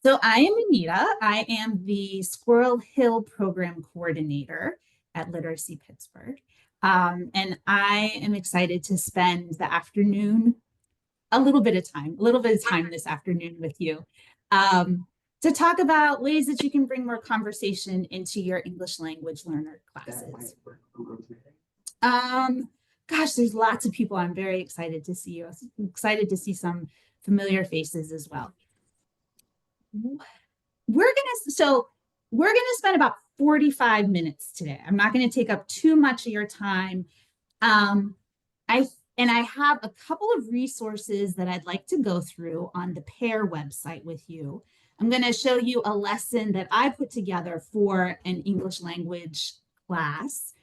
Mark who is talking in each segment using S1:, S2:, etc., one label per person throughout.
S1: So I am Anita. I am the Squirrel Hill Program Coordinator at Literacy Pittsburgh. And I am excited to spend the afternoon, a little bit of time this afternoon with you um, to talk about ways that you can bring more conversation into your English language learner classes. Um, Gosh, there's lots of people. I'm very excited to see you. I'm excited to see some familiar faces as well. We're gonna spend about 45 minutes today. I'm not going to take up too much of your time. um, I have a couple of resources that I'd like to go through on the pair website with you. I'm going to show you a lesson that I put together for an English language class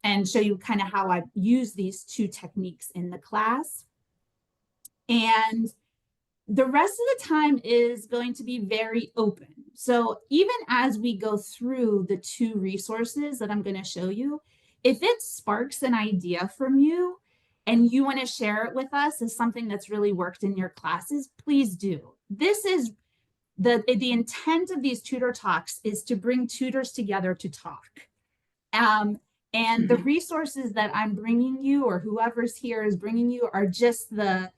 S1: and show you kind of how I use these two techniques in the class. And the rest of the time is going to be very open. So even as we go through the two resources that I'm going to show you, if it sparks an idea from you and you want to share it with us as something that's really worked in your classes, please do. This is the intent of these tutor talks is to bring tutors together to talk. And the resources that I'm bringing you, or whoever's here is bringing you, are just the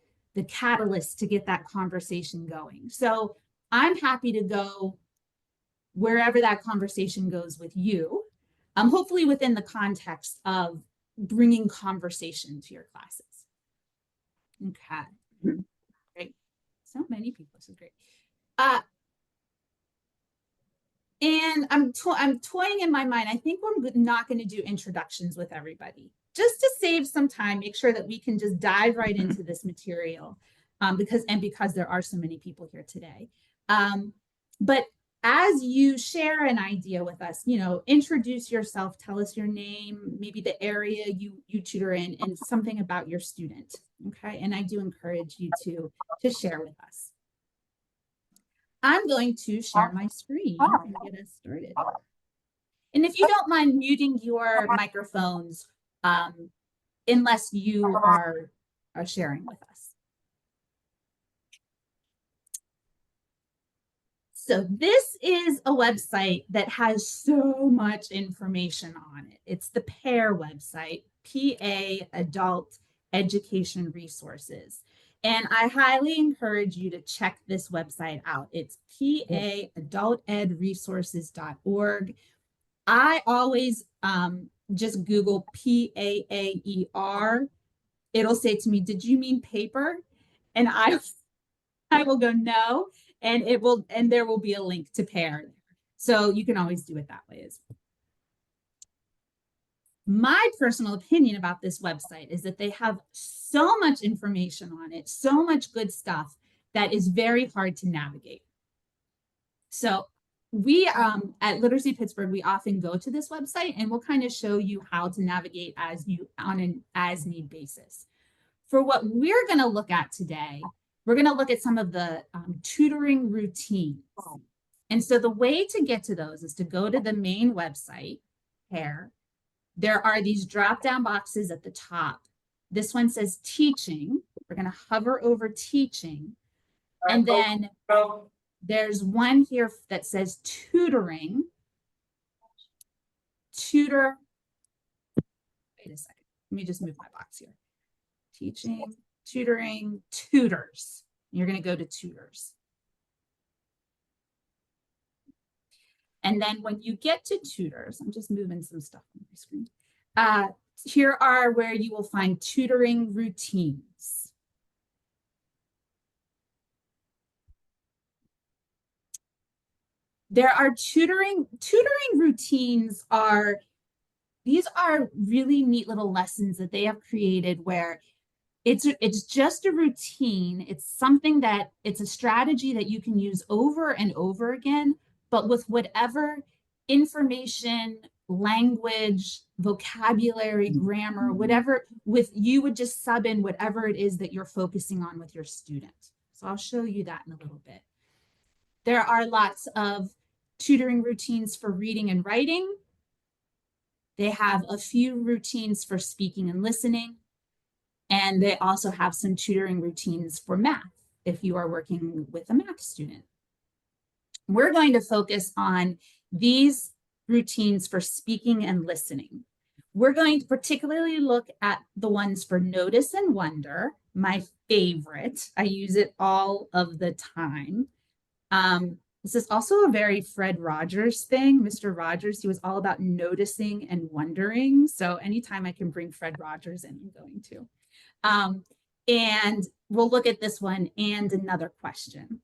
S1: catalyst to get that conversation going. So I'm happy to go wherever that conversation goes with you, hopefully within the context of bringing conversation to your classes. Okay, great. So many people, this is great. And I'm toying in my mind. I think we're not going to do introductions with everybody, just to save some time. Make sure that we can just dive right into this material, because there are so many people here today. But as you share an idea with us, introduce yourself, tell us your name, maybe the area you tutor in, and something about your student. Okay, and I do encourage you to share with us. I'm going to share my screen and get us started. And if you don't mind muting your microphones, unless you are sharing with us. So this is a website that has so much information on it. It's the PAIR website, PA Adult Education Resources. And I highly encourage you to check this website out. It's paadultedresources.org. I always just Google PAAER. It'll say to me, "Did you mean paper?" And I will go, "No." And there will be a link to PAIR. So you can always do it that way as well. My personal opinion about this website is that they have so much information on it, so much good stuff that is very hard to navigate. So we at Literacy Pittsburgh, we often go to this website and we'll kind of show you how to navigate on an as need basis. For what we're going to look at today, we're going to look at some of the tutoring routines. And so the way to get to those is to go to the main website, PAIR. There are these drop-down boxes at the top. This one says teaching. We're going to hover over teaching. And then there's one here that says tutoring. Tutor. Wait a second. Let me just move my box here. Teaching, tutoring, tutors. You're going to go to tutors. And then when you get to tutors, I'm just moving some stuff on my screen. Here are where you will find tutoring routines. There are tutoring routines these are really neat little lessons that they have created where it's just a routine. It's something that it's a strategy that you can use over and over again, but with whatever information, language, vocabulary, grammar, whatever, you would just sub in whatever it is that you're focusing on with your student. So I'll show you that in a little bit. There are lots of tutoring routines for reading and writing. They have a few routines for speaking and listening. And they also have some tutoring routines for math if you are working with a math student. We're going to focus on these routines for speaking and listening. We're going to particularly look at the ones for notice and wonder, my favorite. I use it all of the time. This is also a very Fred Rogers thing. Mr. Rogers, he was all about noticing and wondering. So anytime I can bring Fred Rogers in, I'm going to. And we'll look at this one and another question.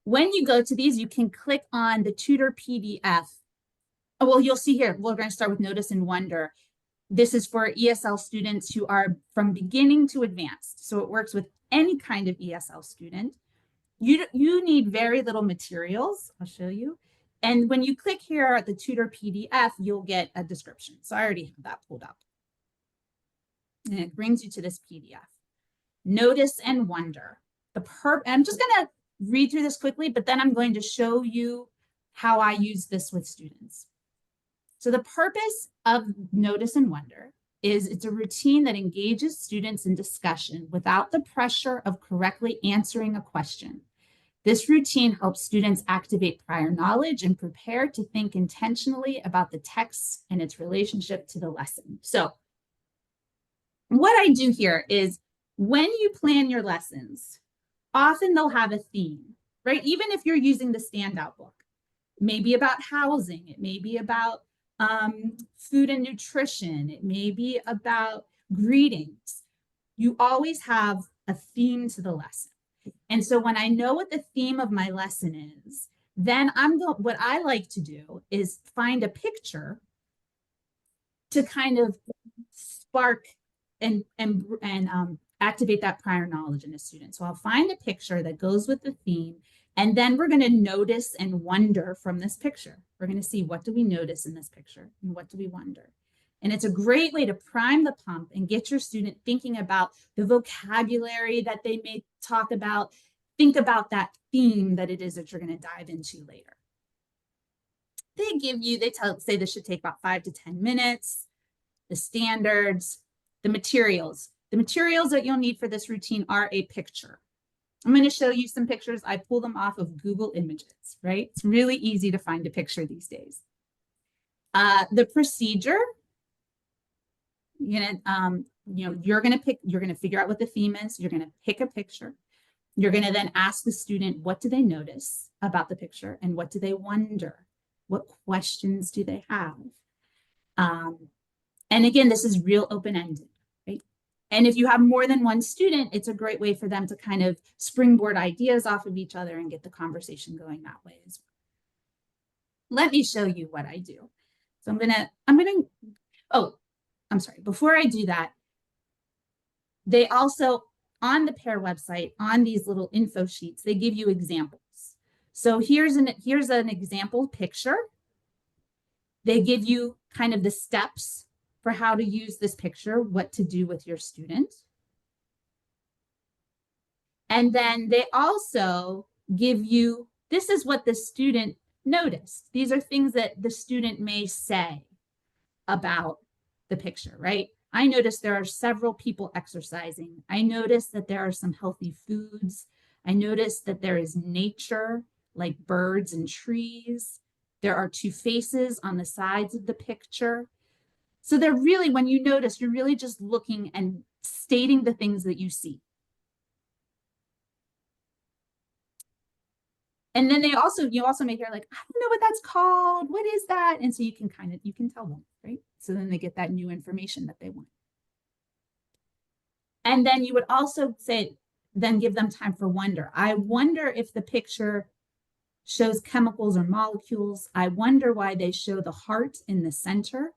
S1: When you go to these, you can click on the tutor PDF. Oh, well, you'll see here, we're going to start with notice and wonder. This is for ESL students who are from beginning to advanced. So it works with any kind of ESL student. You need very little materials. I'll show you. And when you click here at the tutor PDF, you'll get a description. So I already have that pulled up. And it brings you to this PDF. Notice and wonder. I'm just going to read through this quickly, but then I'm going to show you how I use this with students. So the purpose of notice and wonder is it's a routine that engages students in discussion without the pressure of correctly answering a question. This routine helps students activate prior knowledge and prepare to think intentionally about the text and its relationship to the lesson. So what I do here is when you plan your lessons, often they'll have a theme, right? Even if you're using the standout book, maybe about housing, it may be about food and nutrition, it may be about greetings. You always have a theme to the lesson. And so when I know what the theme of my lesson is, then what I like to do is find a picture to kind of spark and activate that prior knowledge in a student. So I'll find a picture that goes with the theme, and then we're going to notice and wonder from this picture. We're going to see, what do we notice in this picture and what do we wonder? And it's a great way to prime the pump and get your student thinking about the vocabulary that they may talk about. Think about that theme that it is that you're going to dive into later. Say this should take about 5 to 10 minutes. The standards, the materials. The materials that you'll need for this routine are a picture. I'm going to show you some pictures. I pull them off of Google Images, right? It's really easy to find a picture these days. The procedure, you're going to figure out what the theme is. You're going to pick a picture. You're going to then ask the student, what do they notice about the picture and what do they wonder? What questions do they have? And again, this is real open-ended, right? And if you have more than one student, it's a great way for them to kind of springboard ideas off of each other and get the conversation going that way as well. Let me show you what I do. So I'm sorry, before I do that, they also, on the PAIR website, on these little info sheets, they give you examples. So here's an example picture. They give you kind of the steps for how to use this picture, what to do with your student. And then they also give you, this is what the student noticed. These are things that the student may say about the picture, right? I noticed there are several people exercising. I noticed that there are some healthy foods. I noticed that there is nature, like birds and trees. There are 2 faces on the sides of the picture. So they're really, when you notice, you're really just looking and stating the things that you see. And then you also may hear like, I don't know what that's called. What is that? And so you can tell them, right? So then they get that new information that they want. And then you would also then give them time for wonder. I wonder if the picture shows chemicals or molecules. I wonder why they show the heart in the center.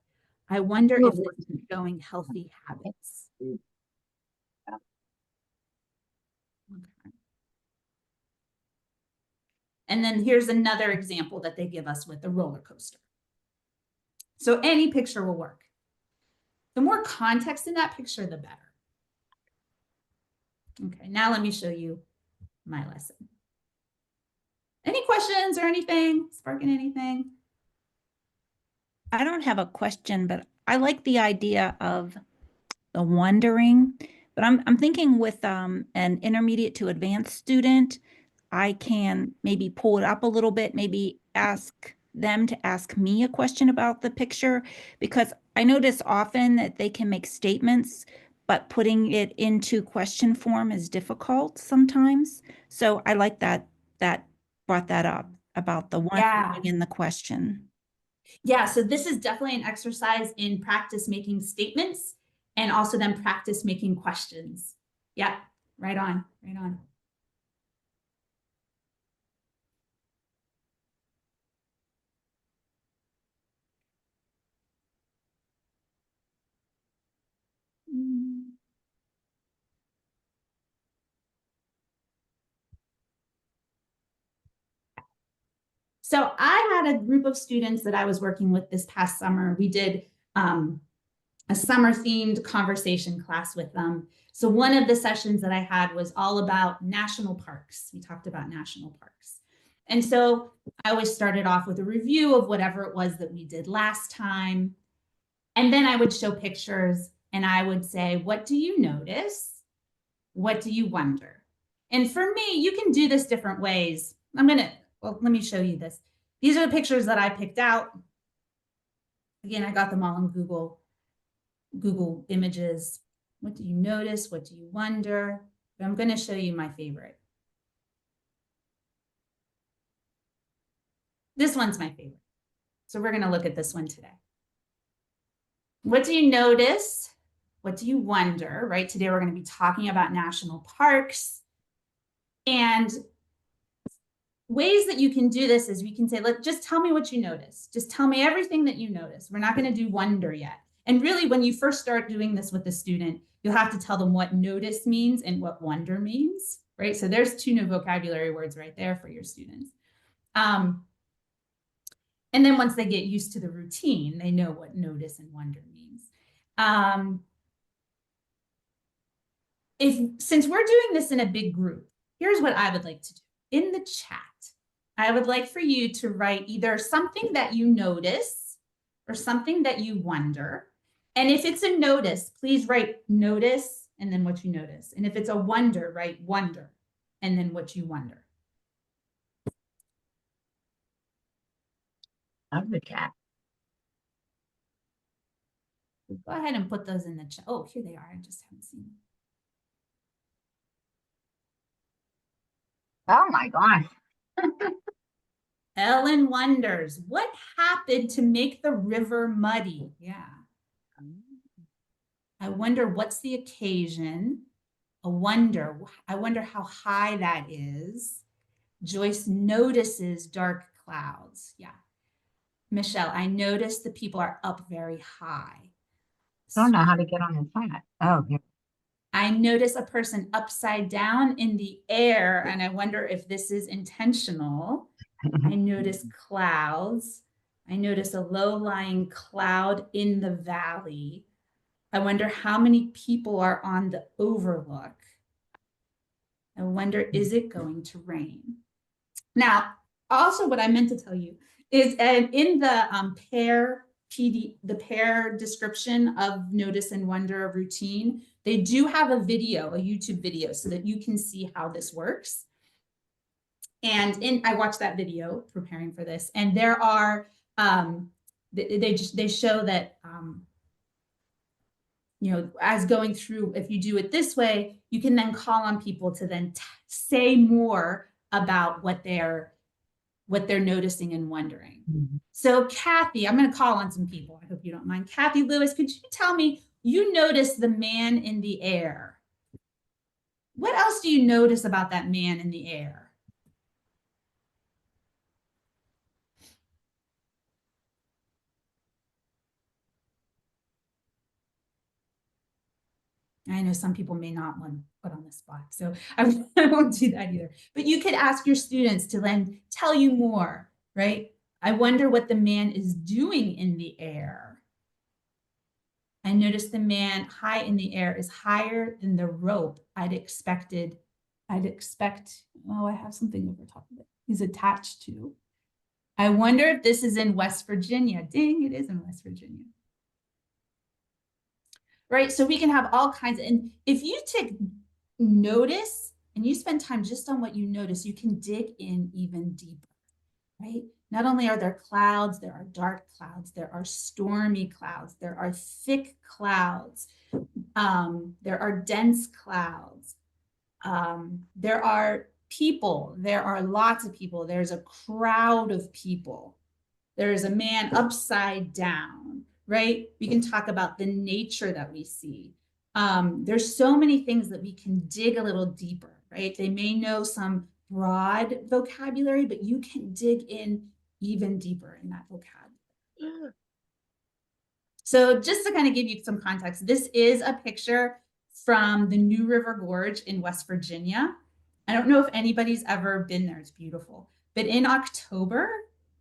S1: I wonder if they're showing healthy habits. Okay. And then here's another example that they give us with the roller coaster. So any picture will work. The more context in that picture, the better. Okay, now let me show you my lesson. Any questions or anything? Sparking anything?
S2: I don't have a question, but I like the idea of the wondering. But I'm thinking with an intermediate to advanced student, I can maybe pull it up a little bit, maybe ask them to ask me a question about the picture, because I notice often that they can make statements, but putting it into question form is difficult sometimes. So I like that brought that up about the
S1: Yeah.
S2: wondering in the question.
S1: Yeah, so this is definitely an exercise in practice making statements and also then practice making questions. Yeah, right on, right on. Mm. So I had a group of students that I was working with this past summer. We did a summer themed conversation class with them. So one of the sessions that I had was all about national parks. We talked about national parks. And so I always started off with a review of whatever it was that we did last time. And then I would show pictures and I would say, what do you notice? What do you wonder? And for me, you can do this different ways. Well, let me show you this. These are the pictures that I picked out. Again, I got them all on Google Images. What do you notice? What do you wonder? But I'm going to show you my favorite. This one's my favorite. So we're going to look at this one today. What do you notice? What do you wonder? Right? Today we're going to be talking about national parks. And ways that you can do this is we can say, just tell me what you notice. Just tell me everything that you notice. We're not going to do wonder yet. And really, when you first start doing this with a student, you'll have to tell them what notice means and what wonder means, right? So there's two new vocabulary words right there for your students. And then once they get used to the routine, they know what notice and wonder means. Since we're doing this in a big group, here's what I would like to do. In the chat, I would like for you to write either something that you notice or something that you wonder. And if it's a notice, please write notice and then what you notice. And if it's a wonder, write wonder and then what you wonder.
S3: Of the chat.
S1: Go ahead and put those in the chat. Oh, here they are. I just haven't seen them.
S3: Oh my gosh.
S1: Ellen wonders, what happened to make the river muddy? Yeah. I wonder what's the occasion. I wonder how high that is. Joyce notices dark clouds. Yeah. Michelle, I notice the people are up very high.
S3: Don't know how to get on the chat. Oh, here.
S1: I notice a person upside down in the air, and I wonder if this is intentional. I notice clouds. I notice a low-lying cloud in the valley. I wonder how many people are on the overlook. I wonder, is it going to rain? Now, also what I meant to tell you is in the the pair description of notice and wonder routine, they do have a video, a YouTube video, so that you can see how this works. And I watched that video preparing for this, and there are they show that you know, as going through, if you do it this way, you can then call on people to then say more about what they're noticing and wondering.
S3: Mhm.
S1: So Kathy, I'm going to call on some people. I hope you don't mind. Kathy Lewis, could you tell me, you noticed the man in the air. What else do you notice about that man in the air? I know some people may not want to put on the spot, so I won't do that either. But you could ask your students to then tell you more, right? I wonder what the man is doing in the air. I noticed the man high in the air is higher than the rope I'd expect, oh, I have something over top of it. He's attached to. I wonder if this is in West Virginia. Ding, it is in West Virginia. Right, so we can have all kinds of, and if you take notice and you spend time just on what you notice, you can dig in even deeper, right? Not only are there clouds, there are dark clouds, there are stormy clouds, there are thick clouds, there are dense clouds, there are people, there are lots of people, there's a crowd of people, there's a man upside down, right? We can talk about the nature that we see. There's so many things that we can dig a little deeper, right? They may know some broad vocabulary, but you can dig in even deeper in that vocabulary. So just to kind of give you some context, this is a picture from the New River Gorge in West Virginia. I don't know if anybody's ever been there. It's beautiful. But in October,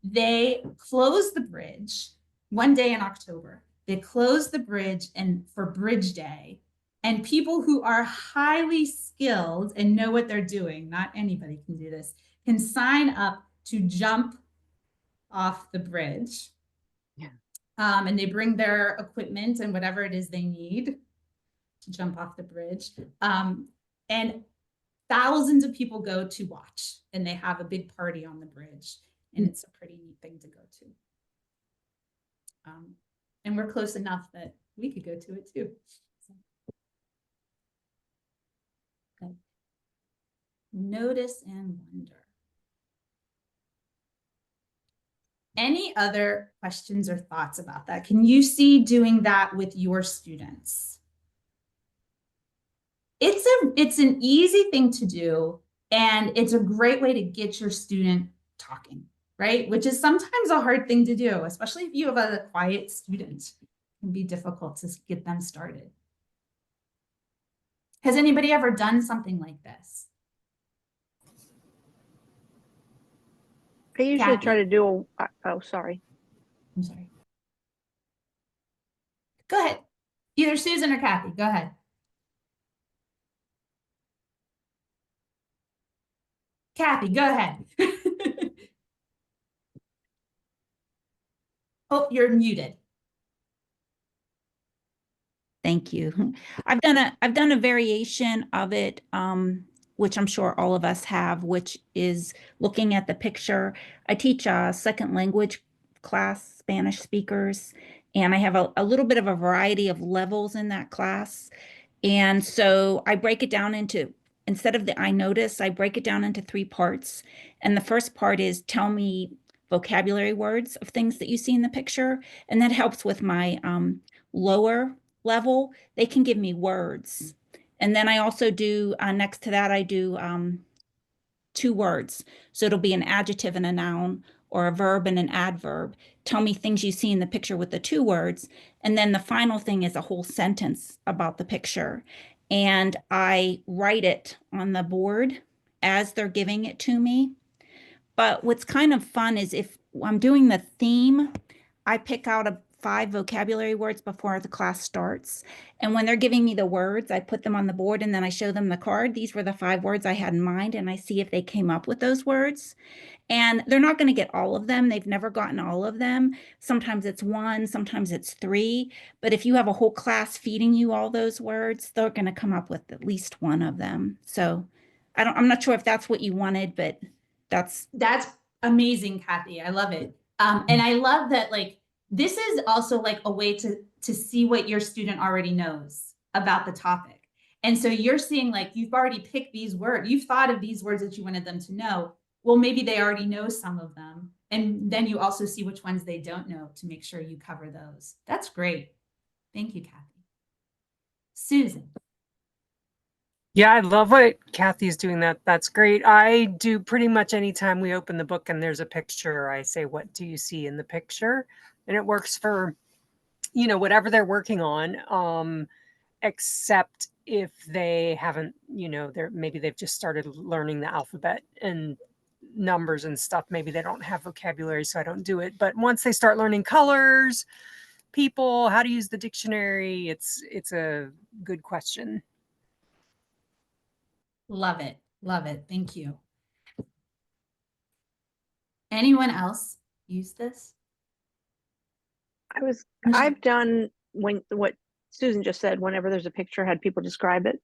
S1: they closed the bridge one day in October. They closed the bridge and for Bridge Day. And people who are highly skilled and know what they're doing, not anybody can do this, can sign up to jump off the bridge.
S3: Yeah.
S1: And they bring their equipment and whatever it is they need to jump off the bridge. And thousands of people go to watch, and they have a big party on the bridge, and it's a pretty neat thing to go to. And we're close enough that we could go to it too. So. Okay. Notice and wonder. Any other questions or thoughts about that? Can you see doing that with your students? It's an easy thing to do, and it's a great way to get your student talking, right? Which is sometimes a hard thing to do, especially if you have a quiet student. It can be difficult to get them started. Has anybody ever done something like this?
S4: I usually
S1: Kathy?
S4: try to do a, oh, sorry.
S1: I'm sorry. Go ahead. Either Susan or Kathy, go ahead. Kathy, go ahead. Oh, you're muted.
S2: Thank you. I've done a variation of it, which I'm sure all of us have, which is looking at the picture. I teach a second language class, Spanish speakers, and I have a little bit of a variety of levels in that class. And so I break it down into, instead of the I notice, I break it down into 3 parts. And the first part is tell me vocabulary words of things that you see in the picture. And that helps with my lower level. They can give me words. And then I also do, next to that, I do 2 words. So it'll be an adjective and a noun, or a verb and an adverb. Tell me things you see in the picture with the 2 words. And then the final thing is a whole sentence about the picture. And I write it on the board as they're giving it to me. But what's kind of fun is if I'm doing the theme, I pick out 5 vocabulary words before the class starts. And when they're giving me the words, I put them on the board and then I show them the card. These were the 5 words I had in mind, and I see if they came up with those words. And they're not going to get all of them. They've never gotten all of them. Sometimes it's 1, sometimes it's 3. But if you have a whole class feeding you all those words, they're going to come up with at least 1 of them. So I'm not sure if that's what you wanted, but that's
S1: amazing, Kathy. I love it. And I love that, like, this is also like a way to see what your student already knows about the topic. And so you're seeing, like, you've already picked these words. You've thought of these words that you wanted them to know. Well, maybe they already know some of them. And then you also see which ones they don't know to make sure you cover those. That's great. Thank you, Kathy. Susan.
S5: Yeah, I love what Kathy's doing. That's great. I do pretty much anytime we open the book and there's a picture, I say, what do you see in the picture? And it works for, whatever they're working on, except if they haven't, maybe they've just started learning the alphabet and numbers and stuff. Maybe they don't have vocabulary, so I don't do it. But once they start learning colors, people, how to use the dictionary, it's a good question.
S1: Love it. Love it. Thank you. Anyone else use this?
S4: I've done what Susan just said, whenever there's a picture, had people describe it.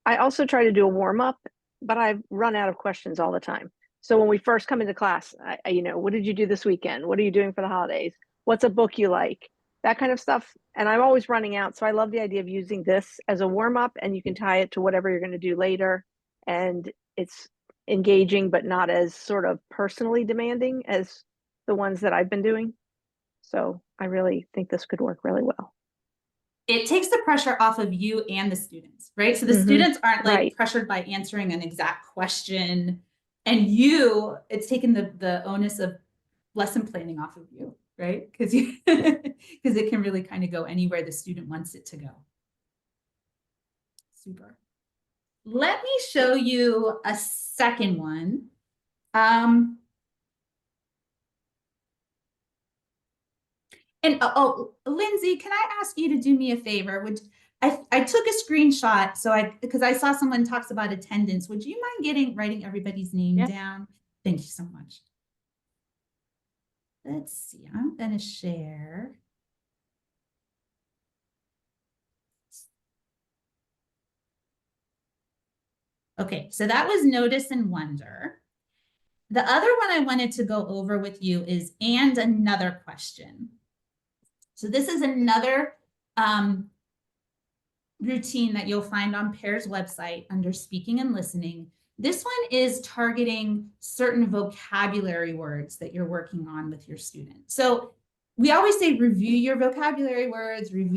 S4: I also try to do a warm up but I've run out of questions all the time. So when we first come into class, what did you do this weekend? What are you doing for the holidays? What's a book you like? That kind of stuff. And I'm always running out. So I love the idea of using this as a warm up, and you can tie it to whatever you're going to do later. And it's engaging, but not as sort of personally demanding as the ones that I've been doing. So I really think this could work really well.
S1: It takes the pressure off of you and the students, right? So the
S4: Mhm.
S1: students aren't like
S4: Right.
S1: pressured by answering an exact question, and it's taken the onus of lesson planning off of you, right? Because because it can really kind of go anywhere the student wants it to go. Super. Let me show you a second one. And Lindsay, can I ask you to do me a favor? I took a screenshot because I saw someone talks about attendance. Would you mind writing everybody's name down? Thank you so much. Let's see, I'm gonna share. Okay, so that was notice and wonder. The other one I wanted to go over with you is and another question. So this is another routine that you'll find on PAIR's website under speaking and listening. This one is targeting certain vocabulary words that you're working on with your student. So we always say review your vocabulary words, and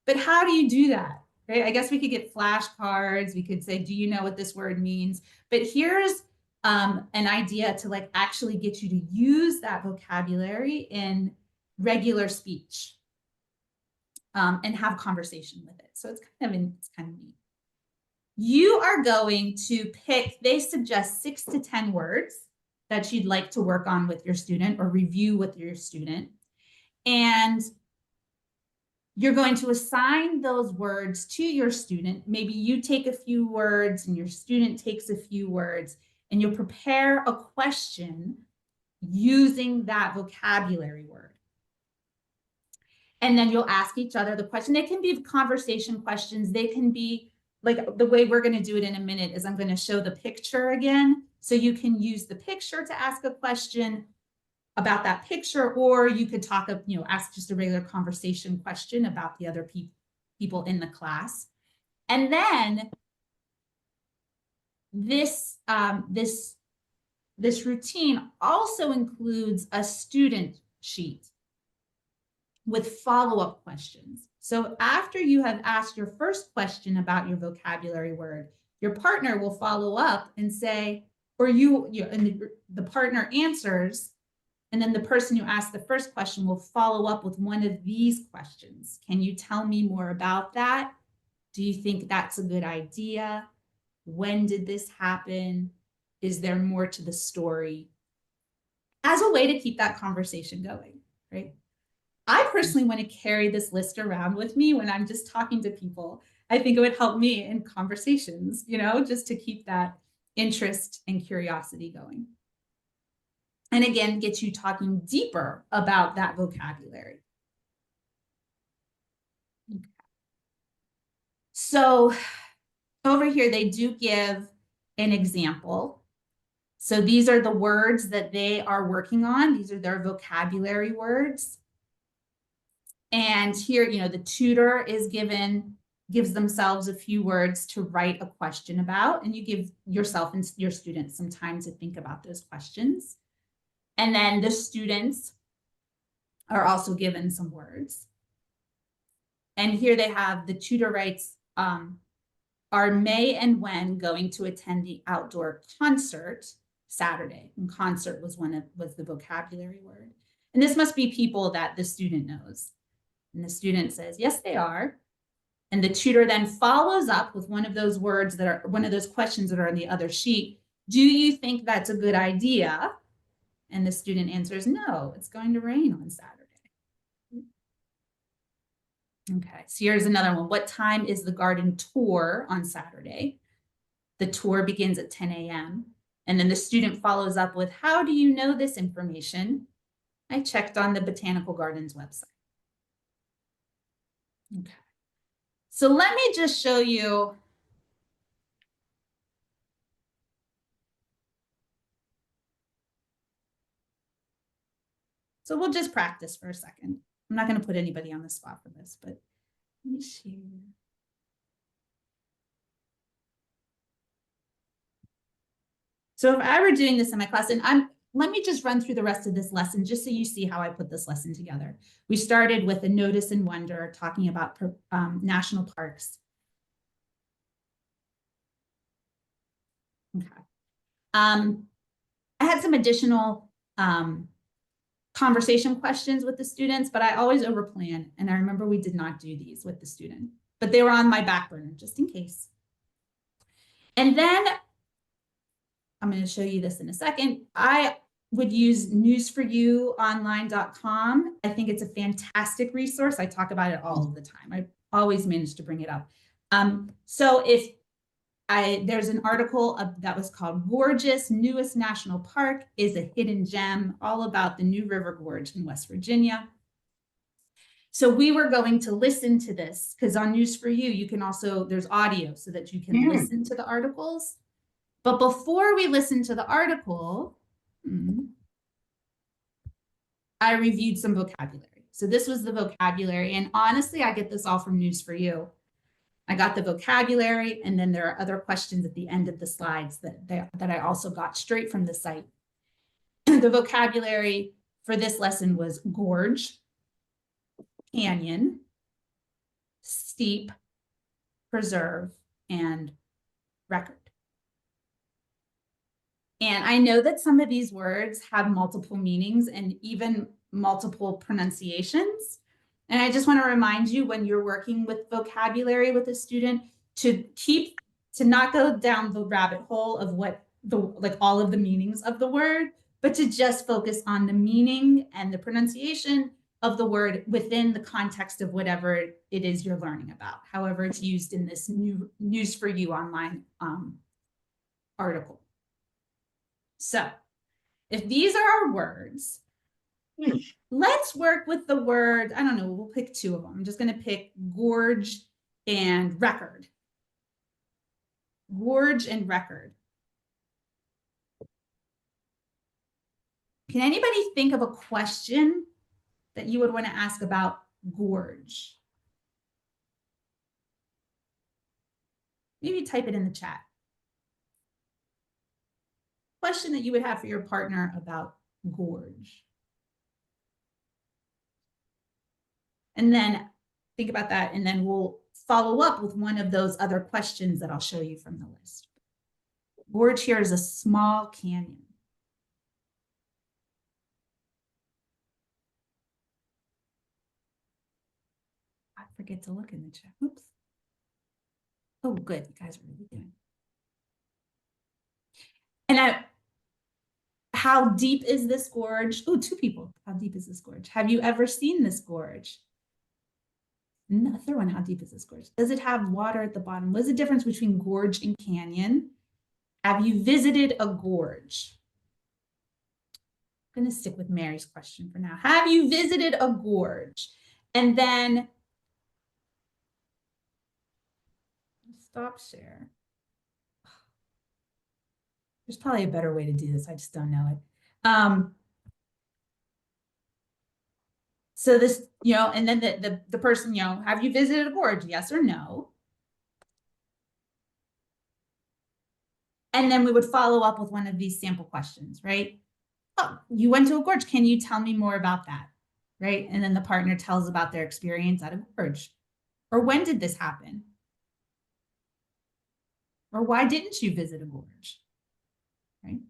S1: but how do you do that? Right? I guess we could get flashcards. We could say, do you know what this word means? But here's an idea to actually get you to use that vocabulary in regular speech. And have conversation with it. So it's kind of neat. You are going to pick, they suggest 6 to 10 words that you'd like to work on with your student or review with your student. And you're going to assign those words to your student. Maybe you take a few words and your student takes a few words, and you'll prepare a question using that vocabulary word. And then you'll ask each other the question. They can be conversation questions. They can be like the way we're going to do it in a minute is I'm going to show the picture again. So you can use the picture to ask a question about that picture, or you could ask just a regular conversation question about the other people in the class. And then this routine also includes a student sheet with follow-up questions. So after you have asked your first question about your vocabulary word, your partner will follow up and say, and the partner answers, and then the person who asked the first question will follow up with one of these questions. Can you tell me more about that? Do you think that's a good idea? When did this happen? Is there more to the story? As a way to keep that conversation going, right? I personally want to carry this list around with me when I'm just talking to people. I think it would help me in conversations, just to keep that interest and curiosity going. And again, get you talking deeper about that vocabulary. Okay. So over here, they do give an example. So these are the words that they are working on. These are their vocabulary words. And here, the tutor gives themselves a few words to write a question about, and you give yourself and your students some time to think about those questions. And then the students are also given some words. And here they have the tutor writes, are May and when going to attend the outdoor concert Saturday? And concert was the vocabulary word. And this must be people that the student knows. And the student says, yes, they are. And the tutor then follows up with one of those words one of those questions that are on the other sheet. Do you think that's a good idea? And the student answers, no, it's going to rain on Saturday. Okay, so here's another one. What time is the garden tour on Saturday? The tour begins at 10 a.m. And then the student follows up with, how do you know this information? I checked on the Botanical Gardens website. Okay. So let me just show you So we'll just practice for a second. I'm not going to put anybody on the spot for this, but let me share. So if I were doing this in my class, and let me just run through the rest of this lesson just so you see how I put this lesson together. We started with a notice and wonder, talking about national parks. Okay. I had some additional conversation questions with the students, but I always overplan. And I remember we did not do these with the student, but they were on my back burner just in case. And then I'm going to show you this in a second. I would use newsforyouonline.com. I think it's a fantastic resource. I talk about it all of the time. I always manage to bring it up. So if there's an article that was called Gorgeous Newest National Park is a Hidden Gem, all about the New River Gorge in West Virginia. So we were going to listen to this because on News for You, you can also, there's audio so that you can listen to the articles. But before we listen to the article, I reviewed some vocabulary. So this was the vocabulary. And honestly, I get this all from News for You. I got the vocabulary, and then there are other questions at the end of the slides that I also got straight from the site. The vocabulary for this lesson was gorge, canyon, steep, preserve, and record. And I know that some of these words have multiple meanings and even multiple pronunciations. And I just want to remind you, when you're working with vocabulary with a student, to not go down the rabbit hole of what all of the meanings of the word, but to just focus on the meaning and the pronunciation of the word within the context of whatever it is you're learning about, however it's used in this new News for You online article. So if these are our words, let's work with the word, I don't know, we'll pick two of them. I'm just going to pick gorge and record. Gorge and record. Can anybody think of a question that you would want to ask about gorge? Maybe type it in the chat. Question that you would have for your partner about gorge. And then think about that, and then we'll follow up with one of those other questions that I'll show you from the list. Gorge here is a small canyon. I forget to look in the chat. Oops. Oh, good. You guys are really good. And how deep is this gorge? Oh, two people. How deep is this gorge? Have you ever seen this gorge? Another one, how deep is this gorge? Does it have water at the bottom? What's the difference between gorge and canyon? Have you visited a gorge? I'm going to stick with Mary's question for now. Have you visited a gorge? And then stop share. There's probably a better way to do this. I just don't know it. So this, and then the person, have you visited a gorge? Yes or no? And then we would follow up with one of these sample questions, right? Oh, you went to a gorge. Can you tell me more about that? Right? And then the partner tells about their experience at a gorge. Or when did this happen? Or why didn't you visit a gorge? Right?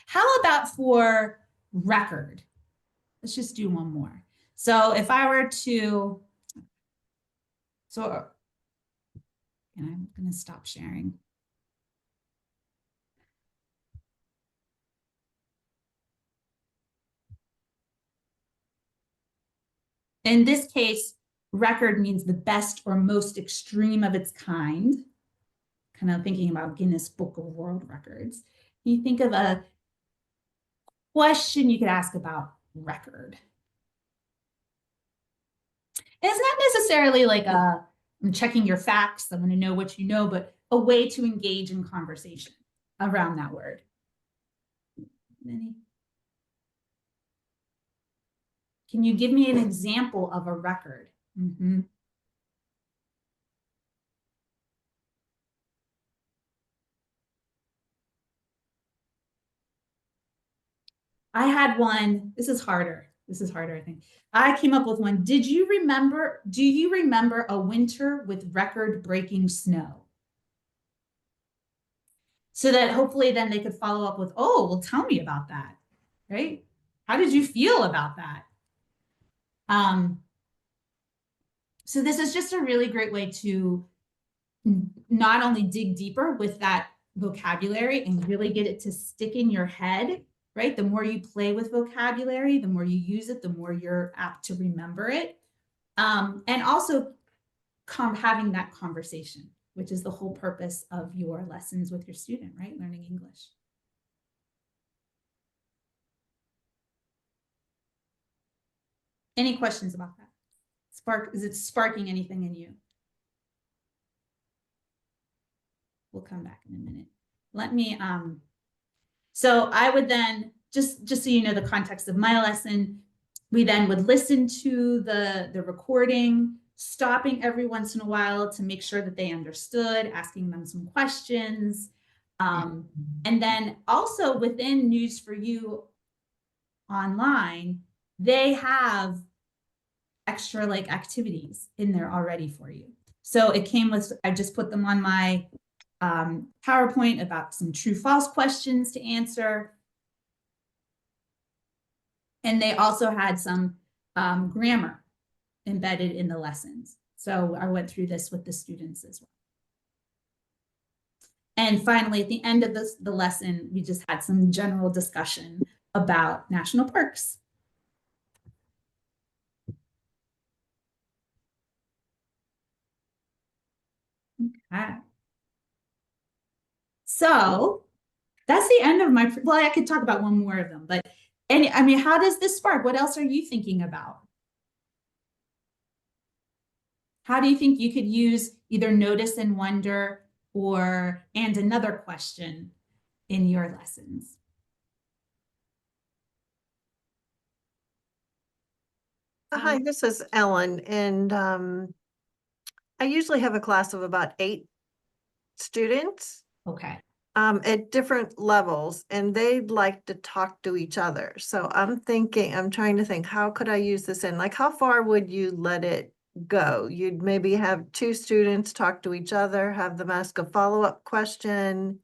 S1: How about for record? Let's just do one more. So if I were to, and I'm going to stop sharing. In this case, record means the best or most extreme of its kind. Kind of thinking about Guinness Book of World Records. You think of a question you could ask about record. And it's not necessarily like I'm checking your facts, I'm going to know what you know, but a way to engage in conversation around that word. Can you give me an example of a record? Mhm. I had one. This is harder. This is harder, I think. I came up with one. Do you remember a winter with record-breaking snow? So that hopefully then they could follow up with, oh, well, tell me about that, right? How did you feel about that? So this is just a really great way to not only dig deeper with that vocabulary and really get it to stick in your head, right? The more you play with vocabulary, the more you use it, the more you're apt to remember it. And also having that conversation, which is the whole purpose of your lessons with your student, right? Learning English. Any questions about that? Is it sparking anything in you? We'll come back in a minute. Let me, so I would then, just so you know the context of my lesson, we then would listen to the recording, stopping every once in a while to make sure that they understood, asking them some questions. And then also within News for You online, they have extra like activities in there already for you. So it came with, I just put them on my PowerPoint about some true false questions to answer. And they also had some grammar embedded in the lessons. So I went through this with the students as well. And finally, at the end of the lesson, we just had some general discussion about national parks. Okay. So that's the end of my, well, I could talk about one more of them, but I mean, how does this spark? What else are you thinking about? How do you think you could use either notice and wonder and another question in your lessons?
S6: Hi, this is Ellen, and I usually have a class of about 8 students
S1: Okay.
S6: at different levels, and they'd like to talk to each other. So I'm trying to think, how could I use this in? Like, how far would you let it go? You'd maybe have 2 students talk to each other, have them ask a follow-up question,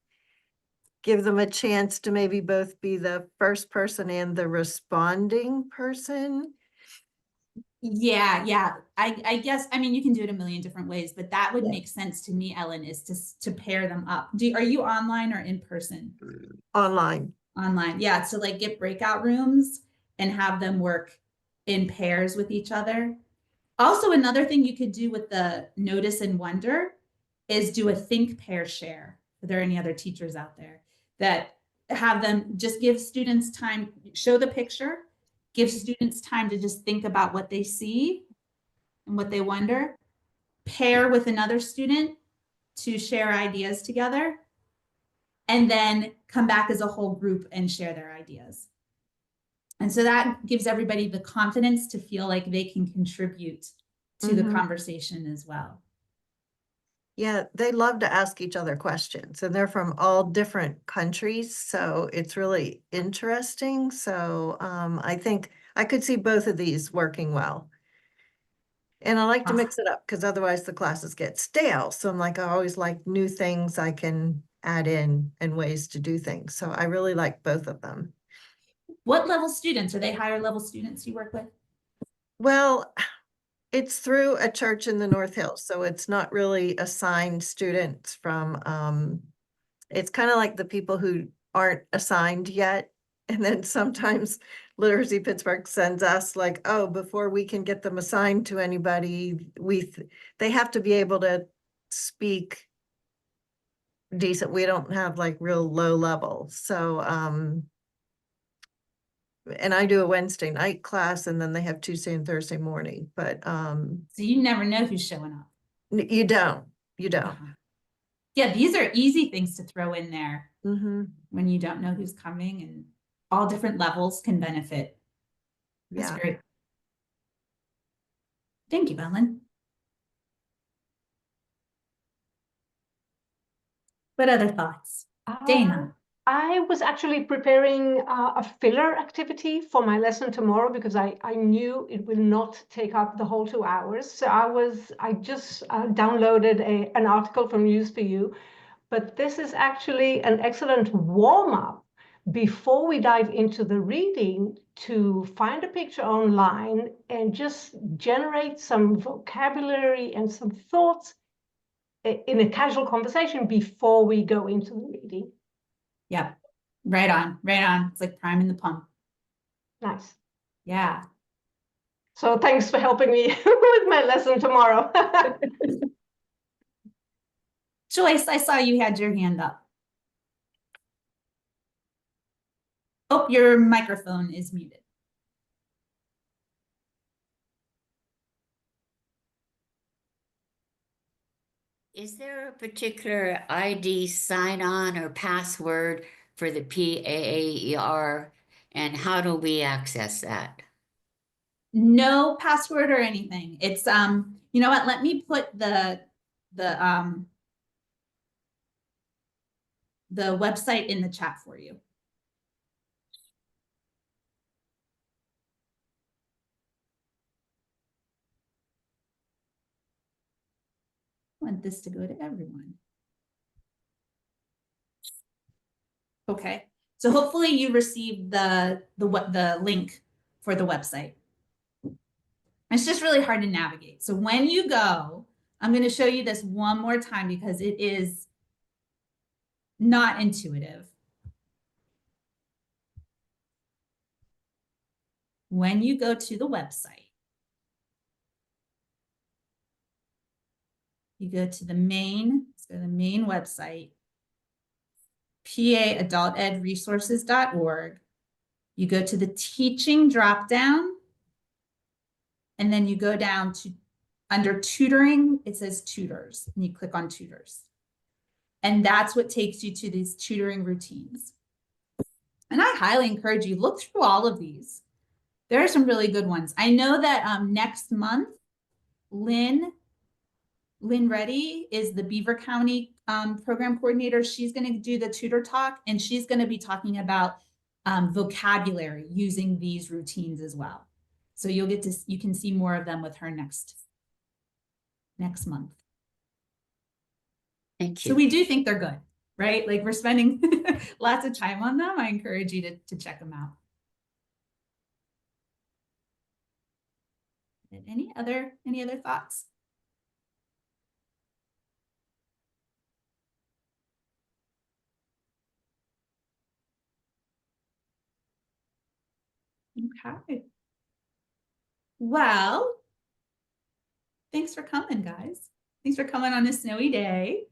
S6: give them a chance to maybe both be the first person and the responding person.
S1: Yeah. I guess, I mean, you can do it a million different ways, but that would
S6: Yeah.
S1: make sense to me, Ellen, is to pair them up. Are you online or in person?
S6: Online.
S1: Online. Yeah. So like get breakout rooms and have them work in pairs with each other. Also, another thing you could do with the notice and wonder is do a think, pair, share. Are there any other teachers out there that have them just give students time, show the picture, give students time to just think about what they see and what they wonder, pair with another student to share ideas together, and then come back as a whole group and share their ideas. And so that gives everybody the confidence to feel like they can contribute to the conversation as well.
S6: Yeah, they love to ask each other questions, and they're from all different countries, so it's really interesting. So I think I could see both of these working well. And I like to mix it up because otherwise the classes get stale. So I'm like, I always like new things I can add in and ways to do things. So I really like both of them.
S1: What level students? Are they higher level students you work with?
S6: Well, it's through a church in the North Hills, so it's not really assigned students from, it's kind of like the people who aren't assigned yet. And then sometimes Literacy Pittsburgh sends us like, oh, before we can get them assigned to anybody, they have to be able to speak decent. We don't have like real low level. So, and I do a Wednesday night class, and then they have Tuesday and Thursday morning, but
S1: So you never know who's showing up.
S6: you don't.
S1: Yeah, these are easy things to throw in there
S6: Mm-hmm.
S1: when you don't know who's coming, and all different levels can benefit. That's
S6: Yeah.
S1: great. Thank you, Ellen. What other thoughts? Dana.
S7: I was actually preparing a filler activity for my lesson tomorrow because I knew it will not take up the whole 2 hours. So I just downloaded an article from News for You, but this is actually an excellent warm-up before we dive into the reading, to find a picture online and just generate some vocabulary and some thoughts in a casual conversation before we go into the reading.
S1: Yep. Right on, right on. It's like priming the pump.
S7: Nice.
S1: Yeah.
S7: So thanks for helping me with my lesson tomorrow.
S1: Joyce, I saw you had your hand up. Oh, your microphone is muted.
S8: Is there a particular ID sign-on or password for the PAAER, and how do we access that?
S1: No password or anything. It's you know what? Let me put the website in the chat for you. I want this to go to everyone. Okay, so hopefully you received the link for the website. It's just really hard to navigate. So when you go, I'm going to show you this one more time because it is not intuitive. When you go to the website, you go to the main, let's go to the main website, paadultedresources.org. You go to the teaching dropdown, and then you go down to under tutoring, it says tutors, and you click on tutors. And that's what takes you to these tutoring routines. And I highly encourage you, look through all of these. There are some really good ones. I know that next month, Lynn Reddy is the Beaver County program coordinator. She's going to do the tutor talk, and she's going to be talking about vocabulary using these routines as well. So you can see more of them with her next month.
S8: Thank you.
S1: So we do think they're good, right? Like we're spending lots of time on them. I encourage you to check them out. And any other thoughts? Okay. Well, thanks for coming, guys. Thanks for coming on a snowy day.